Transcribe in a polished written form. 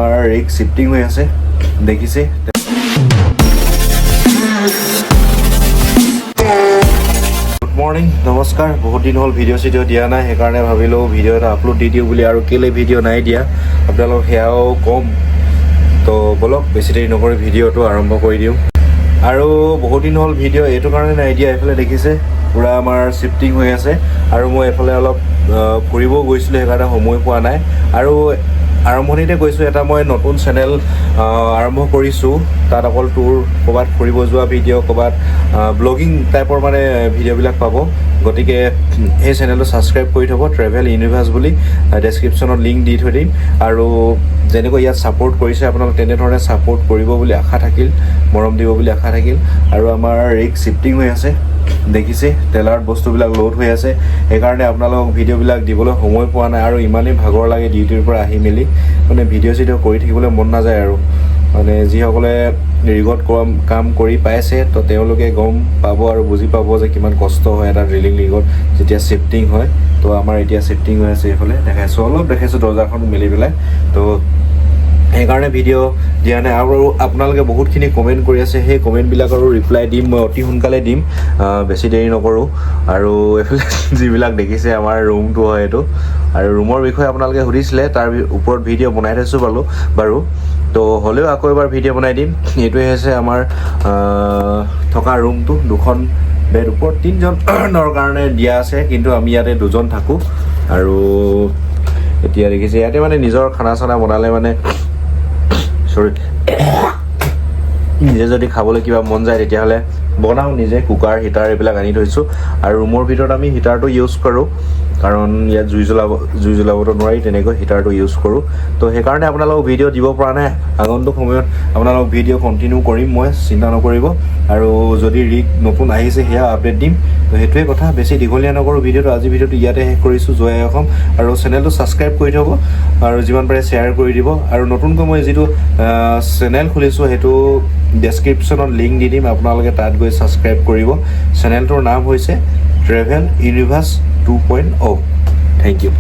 আমাৰ Rick shifting হৈ আছে দেখিছে গুড মৰ্নিং নমস্কাৰ বহুত দিন হ'ল ভিডিঅ' চিডিঅ' দিয়া নাই সেইকাৰণে ভাবিলোঁ ভিডিঅ' এটা আপলোড দি দিওঁ বুলি আৰু কেলৈ ভিডিঅ' নাই দিয়া আপোনালোক সেয়াও কম তো বলক বেছি দেৰি নকৰি ভিডিঅ'টো আৰম্ভ কৰি দিওঁ আৰু বহুত দিন হ'ল ভিডিঅ' এইটো কাৰণে নাই দিয়া এইফালে দেখিছে পুৰা আমাৰ শিফটিং হৈ আছে আৰু মই এইফালে অলপ ফুৰিবও গৈছিলোঁ সেইকাৰণে সময় পোৱা নাই আৰু আৰম্ভণিতে কৈছোঁ এটা মই নতুন চেনেল আৰম্ভ কৰিছোঁ তাত অকল টুৰ ক'ৰবাত ফুৰিব যোৱা ভিডিঅ' ক'ৰবাত ব্লগিং টাইপৰ মানে ভিডিঅ'বিলাক পাব গতিকে সেই চেনেলটো ছাবস্ক্ৰাইব কৰি থ'ব ট্ৰেভেল ইউনিভাৰ্ছ বুলি ডেছক্ৰিপশ্যনত লিংক দি থৈ দিম আৰু যেনেকৈ ইয়াত ছাপোৰ্ট কৰিছে আপোনালোক তেনেধৰণে ছাপোৰ্ট কৰিব বুলি আশা থাকিল মৰম দিব বুলি আশা থাকিল আৰু আমাৰ ৰিক শিফটিং হৈ আছে দেখিছে ট্ৰেলাৰত বস্তুবিলাক লোড হৈ আছে সেইকাৰণে আপোনালোকক ভিডিঅ'বিলাক দিবলৈ সময় পোৱা নাই আৰু ইমানেই ভাগৰ লাগে ডিউটিৰ পৰা আহি মেলি মানে ভিডিঅ' চিডিঅ' কৰি থাকিবলৈ মন নাযায় আৰু মানে যিসকলে ৰিগত কাম কৰি পাইছে তো তেওঁলোকে গম পাব আৰু বুজি পাব যে কিমান কষ্ট হয় এটা ড্ৰিলিং ৰিগত যেতিয়া শিফটিং হয় তো আমাৰ এতিয়া শিফটিং হৈ আছে এইফালে দেখাইছোঁ অলপ দেখাইছোঁ দৰ্জাখন মেলি পেলাই তো সেইকাৰণে ভিডিঅ' দিয়া নাই আৰু আপোনালোকে বহুতখিনি কমেণ্ট কৰি আছে সেই কমেণ্টবিলাকৰো ৰিপ্লাই দিম মই অতি সোনকালে দিম বেছি দেৰি নকৰোঁ আৰু এইফালে যিবিলাক দেখিছে আমাৰ ৰুমটো হয় এইটো আৰু ৰুমৰ বিষয়ে আপোনালোকে সুধিছিলে তাৰ ওপৰত ভিডিঅ' বনাই থৈছোঁ বাৰু তো হ'লেও আকৌ এবাৰ ভিডিঅ' বনাই দিম এইটোৱে হৈছে আমাৰ থকা ৰুমটো দুখন বেড ওপৰত 3জনৰ কাৰণে দিয়া আছে কিন্তু আমি ইয়াতে 2জন থাকোঁ আৰু এতিয়া দেখিছে ইয়াতে মানে নিজৰ খানা চানা বনালে মানে নিজে যদি খাবলৈ কিবা মন যায় তেতিয়াহ'লে বনাওঁ নিজে কুকাৰ হিটাৰ এইবিলাক আনি থৈছোঁ আৰু ৰুমৰ ভিতৰত আমি হিটাৰটো ইউজ কৰোঁ কাৰণ ইয়াত জুই জ্বলাবতো নোৱাৰি তেনেকৈ হিটাৰটো ইউজ কৰোঁ তো সেইকাৰণে আপোনালোকক ভিডিঅ' দিব পৰা নাই আগন্তুক সময়ত আপোনালোকক ভিডিঅ' কণ্টিনিউ কৰিম মই চিন্তা নকৰিব আৰু যদি ৰিক নতুন আহিছে সেয়া আপডেট দিম তো সেইটোৱে কথা বেছি দীঘলীয়া নকৰোঁ ভিডিঅ'টো আজি ভিডিঅ'টো ইয়াতে শেষ কৰিছোঁ জয় অসম আৰু চেনেলটো ছাবস্ক্ৰাইব কৰি থ'ব আৰু যিমান পাৰে শ্বেয়াৰ কৰি দিব আৰু নতুনকৈ মই যিটো চেনেল খুলিছোঁ সেইটো ডেছক্ৰিপশ্যনত লিংক দি দিম আপোনালোকে তাত গৈ ছাবস্ক্ৰাইব কৰিব চেনেলটোৰ নাম হৈছে ট্ৰেভেল ইউনিভাৰ্ছ 2.0 থেংক ইউ